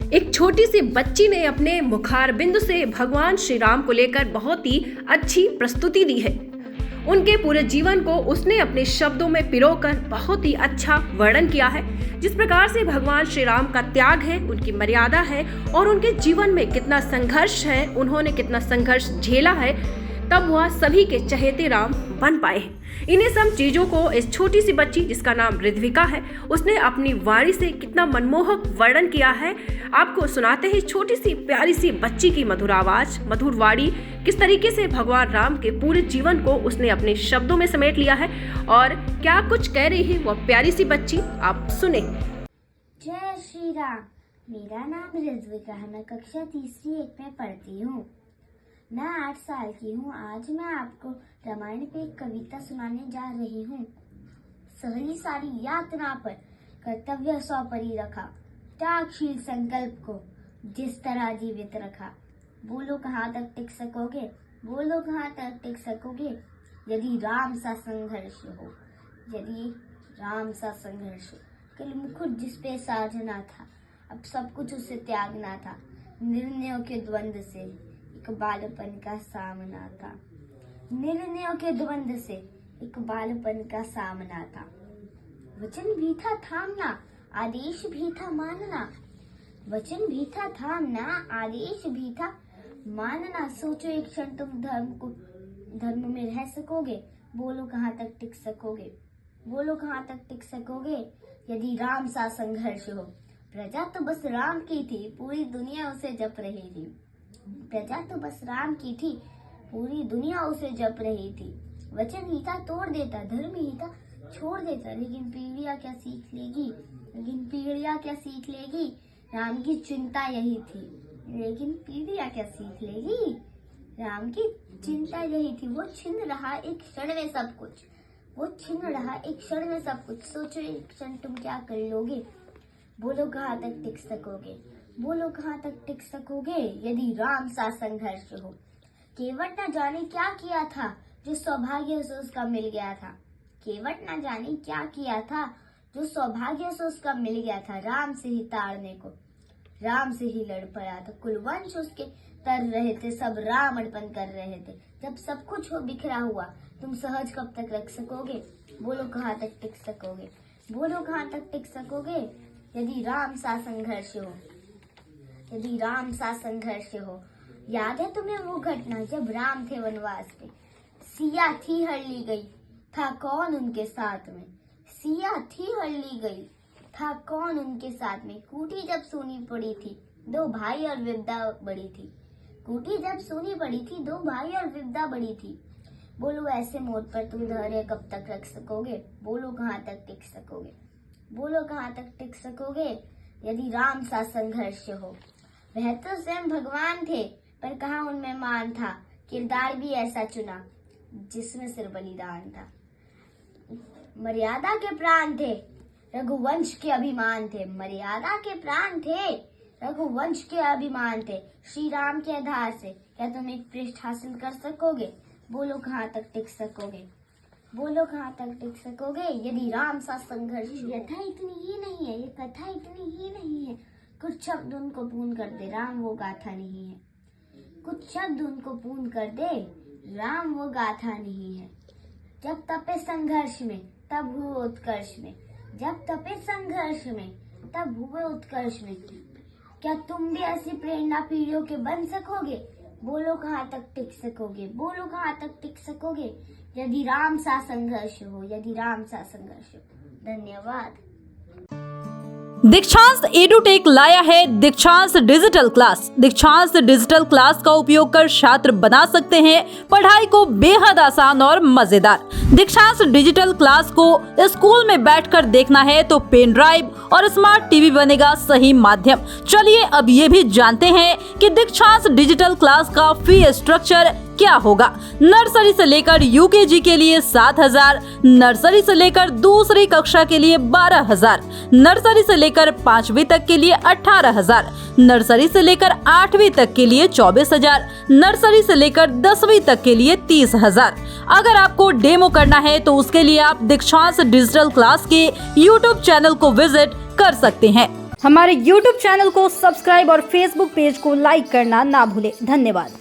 एक छोटी सी बच्ची ने अपने मुखारबिंद से भगवान श्री राम को लेकर बहुत ही अच्छी प्रस्तुति दी है। उनके पूरे जीवन को उसने अपने शब्दों में पिरोकर बहुत ही अच्छा वर्णन किया है। जिस प्रकार से भगवान श्री राम का त्याग है, उनकी मर्यादा है और उनके जीवन में कितना संघर्ष है, उन्होंने कितना संघर्ष झेला है, तब वह सभी के चहेते राम बन पाए हैं। इन्हीं सब चीजों को इस छोटी सी बच्ची, जिसका नाम ऋद्विका है, उसने अपनी वाणी से कितना मनमोहक वर्णन किया है। आपको सुनाते हैं छोटी सी प्यारी सी बच्ची की मधुर आवाज, मधुर वाणी, किस तरीके से भगवान राम के पूरे जीवन को उसने अपने शब्दों में समेट लिया है और क्या कुछ कह रही है वह प्यारी सी बच्ची, आप सुने। जय श्री राम। मेरा नाम ऋद्विका है। मैं कक्षा तीसरी एक में पढ़ती हूँ। मैं 8 साल की हूँ। आज मैं आपको रामायण पे एक कविता सुनाने जा रही हूँ। सहली सारी यातना पर कर्तव्य सौ परी रखा, त्यागशील संकल्प को जिस तरह जीवित रखा। बोलो कहाँ तक टिक सकोगे, बोलो कहाँ तक टिक सकोगे, यदि राम सा संघर्ष हो, यदि राम सा संघर्ष। कल मुकुट जिस पे साजना था, अब सब कुछ उसे त्यागना था। निर्णयों के द्वंद से एक बालपन का सामना था, निर्णयों के द्वंद से एक बालपन का सामना था। वचन भी था थामना, आदेश भी था मानना, वचन भी था थामना, आदेश भी था मानना। सोचो एक क्षण, तुम धर्म में रह सकोगे, बोलो कहाँ तक टिक सकोगे, बोलो कहाँ तक टिक सकोगे, यदि राम सा संघर्ष हो। प्रजा तो बस राम की थी, पूरी दुनिया उसे जप रही थी। प्रजा तो बस राम की थी, पूरी दुनिया उसे जप रही थी। वचन ही था तोड़ देता, धर्म ही था छोड़ देता। लेकिन पीढ़ियां क्या सीख लेगी, लेकिन पीढ़ियां क्या सीख लेगी, राम की चिंता यही थी। लेकिन पीढ़ियां क्या सीख लेगी, राम की चिंता यही थी। वो छिन रहा एक क्षण में सब कुछ, वो छिन रहा एक क्षण में सब कुछ। सोचो एक क्षण तुम क्या कर लोगे, बोलो कहाँ तक टिक सकोगे, बोलो कहाँ तक टिक सकोगे, यदि राम सा संघर्ष हो। केवट न जाने क्या किया था जो सौभाग्य से उसका मिल गया था, केवट न जाने क्या किया था जो सौभाग्य से उसका मिल गया था। राम से ही ताड़ने को, राम से ही लड़ पड़ा था। कुलवंश उसके तर रहे थे, सब रावणपन कर रहे थे। जब सब कुछ हो बिखरा हुआ, तुम सहज कब तक रख सकोगे, बोलो कहाँ तक टिक सकोगे, बोलो कहाँ तक टिक सकोगे, यदि राम सा संघर्ष हो, यदि राम सा संघर्ष हो। याद है तुम्हें वो घटना जब राम थे वनवास पे, सिया थी हर ली गई, था कौन उनके साथ में, सिया थी हर ली गई, था कौन उनके साथ में। कूटी जब सूनी पड़ी थी, 2 भाई और विपदा बड़ी थी, कूटी जब सूनी पड़ी थी, 2 भाई और विपदा बड़ी थी। बोलो ऐसे मोड़ पर तुम धैर्य कब तक रख सकोगे, बोलो कहाँ तक टिक सकोगे, बोलो कहाँ तक टिक सकोगे, यदि राम सा संघर्ष हो। वह तो स्वयं भगवान थे, पर कहाँ उनमें मान था। किरदार भी ऐसा चुना जिसमें सिर बलिदान था। मर्यादा के प्राण थे, रघुवंश के अभिमान थे, मर्यादा के प्राण थे, रघुवंश के अभिमान थे। श्री राम के आधार से क्या तुम एक पृष्ठ हासिल कर सकोगे, बोलो कहाँ तक टिक सकोगे, बोलो कहाँ तक टिक सकोगे, यदि राम सा संघर्ष। कथा इतनी ही नहीं है, ये कथा इतनी ही नहीं है, कुछ शब्द उनको पूर्ण कर दे, राम वो गाथा नहीं है। कुछ शब्द उनको पूर्ण कर दे, राम वो गाथा नहीं है। जब तपे संघर्ष में तब हुए उत्कर्ष में, जब तपे संघर्ष में तब हुए उत्कर्ष में। क्या तुम भी ऐसी प्रेरणा पीढ़ियों के बन सकोगे, बोलो कहाँ तक टिक सकोगे, बोलो कहाँ तक टिक सकोगे, यदि राम सा संघर्ष हो, यदि राम सा संघर्ष हो। धन्यवाद। दीक्षांत एडुटेक लाया है दीक्षांत डिजिटल क्लास। दीक्षांत डिजिटल क्लास का उपयोग कर छात्र बना सकते हैं पढ़ाई को बेहद आसान और मजेदार। दीक्षांत डिजिटल क्लास को स्कूल में बैठकर देखना है तो पेन ड्राइव और स्मार्ट टीवी बनेगा सही माध्यम। चलिए अब ये भी जानते हैं कि दीक्षांत डिजिटल क्लास का फी स्ट्रक्चर क्या होगा। नर्सरी से लेकर यूकेजी के लिए 7,000, नर्सरी से लेकर दूसरी कक्षा के लिए 12,000, नर्सरी से लेकर 5वीं तक के लिए 18,000, नर्सरी से लेकर 8वीं तक के लिए 24,000, नर्सरी से लेकर 10वीं तक के लिए 30,000। अगर आपको डेमो करना है तो उसके लिए आप दीक्षांत डिजिटल क्लास के YouTube चैनल को विजिट कर सकते हैं। हमारे YouTube चैनल को सब्सक्राइब और Facebook पेज को लाइक करना ना भूलें। धन्यवाद।